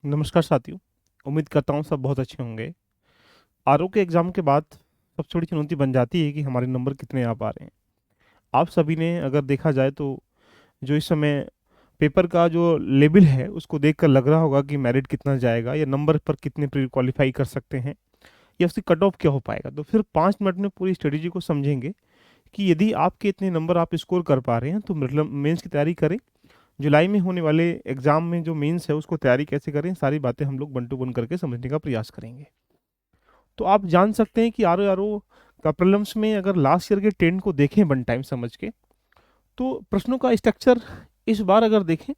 नमस्कार साथियों। उम्मीद करता हूँ सब बहुत अच्छे होंगे। आरओ के एग्ज़ाम के बाद सबसे बड़ी चुनौती बन जाती है कि हमारे नंबर कितने आ पा रहे हैं। आप सभी ने अगर देखा जाए तो जो इस समय पेपर का जो लेवल है उसको देखकर लग रहा होगा कि मेरिट कितना जाएगा या नंबर पर कितने प्री क्वालिफाई कर सकते हैं या उसकी कट ऑफ क्या हो पाएगा। तो फिर 5 मिनट में पूरी स्ट्रेटेजी को समझेंगे कि यदि आपके इतने नंबर आप स्कोर कर पा रहे हैं तो मतलब मेंस की तैयारी करें। जुलाई में होने वाले एग्जाम में जो मेंस है उसको तैयारी कैसे करें, सारी बातें हम लोग वन टू वन करके समझने का प्रयास करेंगे। तो आप जान सकते हैं कि आर का प्रॉब्लम्स में अगर लास्ट ईयर के ट्रेंड को देखें वन टाइम समझ के, तो प्रश्नों का स्ट्रक्चर इस बार अगर देखें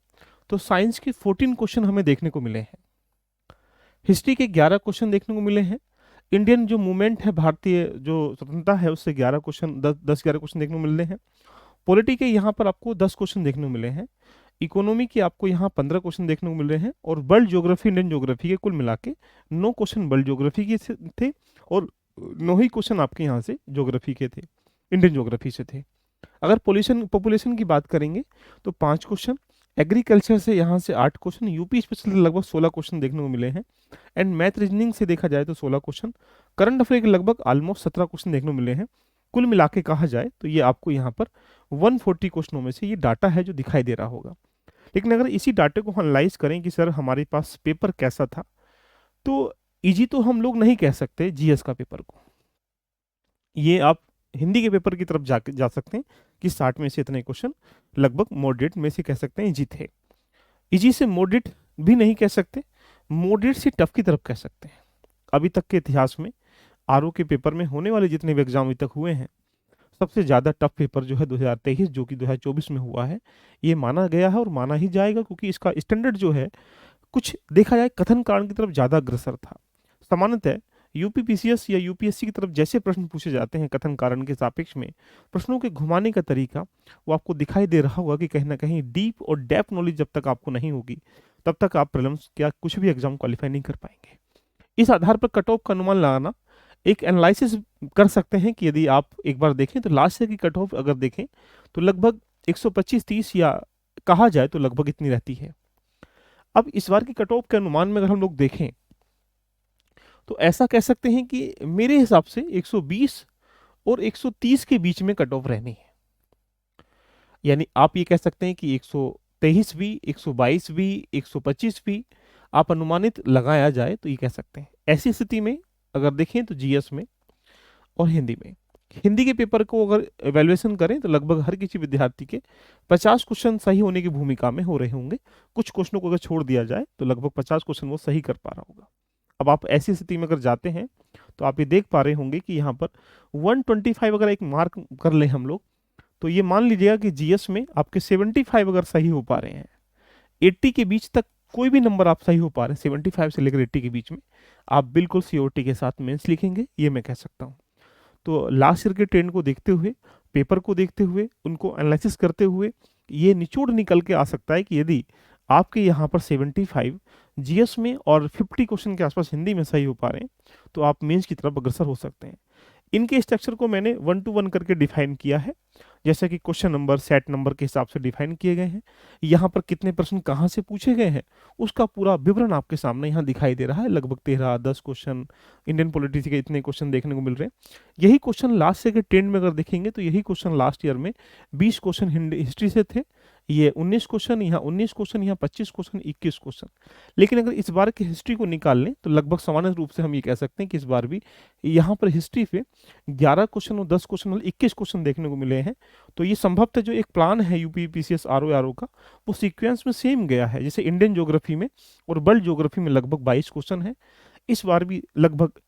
तो साइंस के 14 क्वेश्चन हमें देखने को मिले हैं, हिस्ट्री के 11 क्वेश्चन देखने को मिले हैं, इंडियन जो मूवमेंट है, भारतीय जो स्वतंत्रता है उससे 11 क्वेश्चन, 10-11 क्वेश्चन देखने को मिल रहे हैं। पॉलिटी के यहाँ पर आपको 10 क्वेश्चन देखने को मिले हैं। इकोनॉमी के आपको यहाँ 15 क्वेश्चन देखने को मिल रहे हैं और वर्ल्ड ज्योग्राफी, इंडियन ज्योग्राफी के कुल मिला के 9 क्वेश्चन वर्ल्ड ज्योग्राफी के थे और 9 ही क्वेश्चन आपके यहाँ से ज्योग्राफी के थे, इंडियन ज्योग्राफी से थे। अगर पॉल्यूशन पॉपुलेशन की बात करेंगे तो 5 क्वेश्चन, एग्रीकल्चर से यहाँ से 8 क्वेश्चन, यूपी स्पेशल लगभग 16 क्वेश्चन देखने को मिले हैं एंड मैथ रीजनिंग से देखा जाए तो 16 क्वेश्चन, करंट अफेयर के लगभग ऑलमोस्ट 17 क्वेश्चन देखने को मिले हैं। कुल मिला के कहा जाए तो ये आपको यहाँ पर 140 क्वेश्चनों में से ये डाटा है जो दिखाई दे रहा होगा। लेकिन अगर इसी डाटे को एनालाइज करें कि सर हमारे पास पेपर कैसा था, तो इजी तो हम लोग नहीं कह सकते जीएस का पेपर को। ये आप हिंदी के पेपर की तरफ जा सकते हैं कि 60 में से इतने क्वेश्चन लगभग मॉडरेट में से कह सकते हैं इजी थे। इजी से मॉडरेट भी नहीं कह सकते, मॉडरेट से टफ की तरफ कह सकते हैं। अभी तक के इतिहास में आरओ के पेपर में होने वाले जितने भी एग्जाम अभी तक हुए हैं, सबसे ज़्यादा टफ पेपर जो है 2023 जो कि 2024 में हुआ है, ये माना गया है और माना ही जाएगा, क्योंकि इसका स्टैंडर्ड जो है कुछ देखा जाए कथन कारण की तरफ ज़्यादा अग्रसर था। सामान्यतः यूपीपीसीएस या यूपीएससी की तरफ जैसे प्रश्न पूछे जाते हैं कथन कारण के सापेक्ष में, प्रश्नों के घुमाने का तरीका वो आपको दिखाई दे रहा होगा कि कहीं ना कहीं डीप और डेप्थ नॉलेज जब तक आपको नहीं होगी तब तक आप प्रीलिम्स क्या कुछ भी एग्जाम क्वालिफाई नहीं कर पाएंगे। इस आधार पर कट ऑफ का अनुमान लगाना एक एनालिसिस कर सकते हैं कि यदि आप एक बार देखें तो लास्ट ईयर की कट ऑफ अगर देखें तो लगभग 125-30 या कहा जाए तो लगभग इतनी रहती है। अब इस बार की कट ऑफ के अनुमान में अगर हम लोग देखें तो ऐसा कह सकते हैं कि मेरे हिसाब से 120 और 130 के बीच में कट ऑफ रहनी है। यानी आप ये कह सकते हैं कि 123 भी, 122 भी, 125 भी आप अनुमानित लगाया जाए तो ये कह सकते हैं। ऐसी स्थिति में अगर देखें तो जीएस में और हिंदी में, हिंदी के पेपर को अगर एवेल्युएशन करें तो लगभग हर किसी विद्यार्थी के 50 क्वेश्चन सही होने की भूमिका में हो रहे होंगे। कुछ क्वेश्चनों को अगर छोड़ दिया जाए तो लगभग 50 क्वेश्चन वो सही कर पा रहा होगा। अब आप ऐसी स्थिति में अगर जाते हैं तो आप ये देख पा रहे होंगे कि यहाँ पर 125 अगर एक मार्क कर ले हम लोग, तो ये मान लीजिएगा कि जीएस में आपके 75 अगर सही हो पा रहे हैं, 80 के बीच तक कोई भी नंबर आप सही हो पा रहे हैं 75 से लेकर 80 के बीच में, आप बिल्कुल सीओटी के साथ मेंस लिखेंगे, ये मैं कह सकता हूँ। तो लास्ट ईयर के ट्रेंड को देखते हुए, पेपर को देखते हुए, उनको एनालिसिस करते हुए ये निचोड़ निकल के आ सकता है कि यदि आपके यहाँ पर 75 जीएस में और 50 क्वेश्चन के आसपास हिंदी में सही हो पा रहे हैं तो आप मेंस की तरफ अग्रसर हो सकते हैं। इनके स्ट्रक्चर को मैंने वन टू वन करके डिफाइन किया है, जैसे कि क्वेश्चन नंबर, सेट नंबर के हिसाब से डिफाइन किए गए हैं। यहाँ पर कितने प्रश्न कहाँ से पूछे गए हैं उसका पूरा विवरण आपके सामने यहाँ दिखाई दे रहा है। लगभग 13-10 क्वेश्चन इंडियन पॉलिटिक्स के इतने क्वेश्चन देखने को मिल रहे हैं। यही क्वेश्चन लास्ट ईयर के ट्रेंड में अगर देखेंगे तो यही क्वेश्चन लास्ट ईयर में 20 क्वेश्चन हिस्ट्री से थे, ये 19 क्वेश्चन, यहाँ 19 क्वेश्चन, यहाँ 25 क्वेश्चन, 21 क्वेश्चन। लेकिन अगर इस बार की हिस्ट्री को निकाल लें तो लगभग सामान्य रूप से हम ये कह सकते हैं कि इस बार भी यहाँ पर हिस्ट्री पे 11 क्वेश्चन और 10 क्वेश्चन मतलब 21 क्वेश्चन देखने को मिले हैं। तो ये संभवतः जो एक प्लान है यूपी पीसीएस आरओ का, वो सीक्वेंस में सेम गया है। जैसे इंडियन ज्योग्राफी में और वर्ल्ड ज्योग्राफी में लगभग 22 क्वेश्चन है, इस बार भी लगभग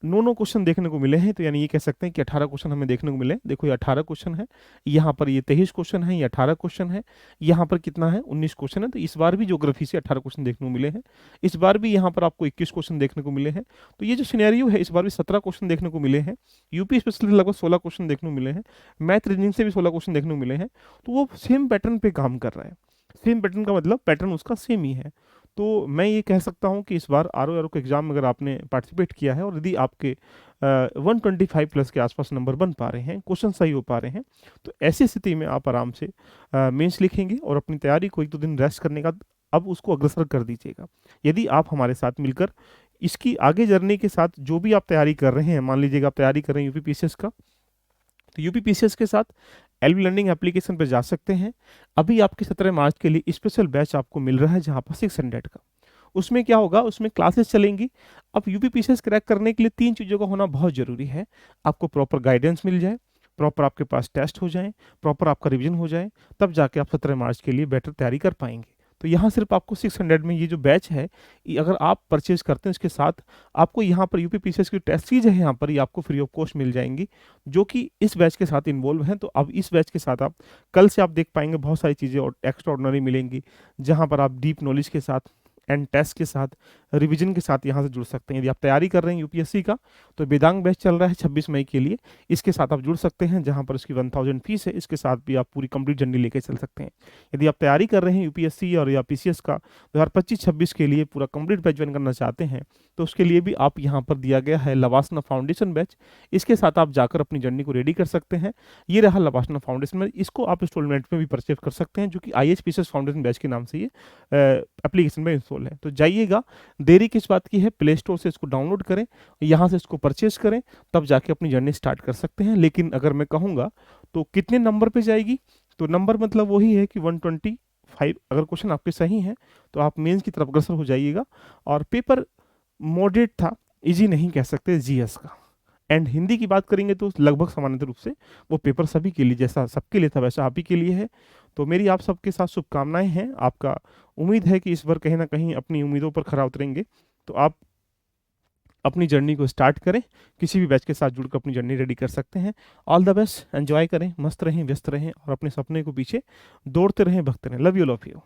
9 क्वेश्चन देखने को मिले हैं। तो यानी ये कह सकते हैं कि 18 क्वेश्चन हमें देखने को मिले। देखो ये 18 क्वेश्चन है, यहाँ पर ये 23 क्वेश्चन है, ये 18 क्वेश्चन है, यहाँ पर कितना है 19 क्वेश्चन है। तो इस बार भी ज्योग्राफी से 18 क्वेश्चन देखने को मिले हैं, इस बार भी यहाँ पर आपको 21 क्वेश्चन देखने को मिले हैं। तो ये जो सिनेरियो है, इस बार भी 17 क्वेश्चन देखने को मिले हैं, यूपी स्पेशल लगभग 16 क्वेश्चन देखने को मिले हैं, मैथ रीजनिंग से भी 16 क्वेश्चन देखने को मिले हैं। तो वो सेम पैटर्न पे काम कर रहा है। सेम पैटर्न का मतलब पैटर्न उसका सेम ही है। तो मैं ये कह सकता हूँ कि इस बार आरओ के एग्जाम में अगर आपने पार्टिसिपेट किया है और यदि आपके 125 प्लस के आसपास नंबर बन पा रहे हैं, क्वेश्चन सही हो पा रहे हैं, तो ऐसी स्थिति में आप आराम से मेंस लिखेंगे और अपनी तैयारी को 1-2 दिन रेस्ट करने का अब उसको अग्रसर कर दीजिएगा। यदि आप हमारे साथ मिलकर इसकी आगे जर्नी के साथ जो भी आप तैयारी कर रहे हैं, मान लीजिएगा आप तैयारी कर रहे हैं यूपीपीसीएस का, तो यूपीपीसीएस के साथ एलबी लर्निंग एप्लीकेशन पर जा सकते हैं। अभी आपके 17 मार्च के लिए स्पेशल बैच आपको मिल रहा है जहाँ पर 600 का। उसमें क्या होगा, उसमें क्लासेस चलेंगी। अब यूपीपीसीएस क्रैक करने के लिए 3 चीज़ों का होना बहुत ज़रूरी है। आपको प्रॉपर गाइडेंस मिल जाए, प्रॉपर आपके पास टेस्ट हो जाए, प्रॉपर आपका रिवीजन हो जाए, तब जाके आप 17 मार्च के लिए बेटर तैयारी कर पाएंगे। तो यहाँ सिर्फ आपको 600 में ये जो बैच है, ये अगर आप परचेज करते हैं इसके साथ आपको यहाँ पर यूपीपीसीएस की टेस्ट सीरीज है, यहाँ पर ये आपको फ्री ऑफ कॉस्ट मिल जाएंगी, जो कि इस बैच के साथ इन्वॉल्व हैं। तो अब इस बैच के साथ आप कल से आप देख पाएंगे बहुत सारी चीज़ें और एक्स्ट्रा ऑर्डिनरी मिलेंगी, जहाँ पर आप डीप नॉलेज के साथ एंड टेस्ट के साथ रिवीजन के साथ यहाँ से जुड़ सकते हैं। यदि आप तैयारी कर रहे हैं यूपीएससी का, तो वेदांग बैच चल रहा है 26 मई के लिए, इसके साथ आप जुड़ सकते हैं, जहाँ पर उसकी 1000 फीस है। इसके साथ भी आप पूरी कंप्लीट जर्नी लेके चल सकते हैं। यदि आप तैयारी कर रहे हैं यूपीएससी और या पीसीएस का 2025-26 के लिए पूरा कंप्लीट बैच ज्वाइन करना चाहते हैं, तो उसके लिए भी आप यहाँ पर दिया गया है लवासना फाउंडेशन बैच, इसके साथ आप जाकर अपनी जर्नी को रेडी कर सकते हैं। ये रहा लवासना फाउंडेशन में, इसको आप इंस्टॉलमेंट में भी परचेज कर सकते हैं, जो कि IHPCS फाउंडेशन बैच के नाम से ये एप्लीकेशन में इंस्टॉल है। तो जाइएगा, देरी किस बात की है, प्ले स्टोर से इसको डाउनलोड करें, यहाँ से इसको परचेज करें, तब जाके अपनी जर्नी स्टार्ट कर सकते हैं। लेकिन अगर मैं कहूँगा तो कितने नंबर पे जाएगी, तो नंबर मतलब वही है कि 125। अगर क्वेश्चन आपके सही हैं तो आप मेंस की तरफ अग्रसर हो जाइएगा। और पेपर मॉडरेट था, इजी नहीं कह सकते जीएस का। एंड हिंदी की बात करेंगे तो लगभग सामान्य रूप से वो पेपर सभी के लिए, जैसा सबके लिए था वैसा आप ही के लिए है। तो मेरी आप सबके साथ शुभकामनाएं हैं। आपका उम्मीद है कि इस बार कहीं ना कहीं अपनी उम्मीदों पर खरा उतरेंगे। तो आप अपनी जर्नी को स्टार्ट करें, किसी भी बैच के साथ जुड़कर अपनी जर्नी रेडी कर सकते हैं। ऑल द बेस्ट, एंजॉय करें, मस्त रहें, व्यस्त रहें और अपने सपने को पीछे दौड़ते रहें, भगते रहें। Love you, love you.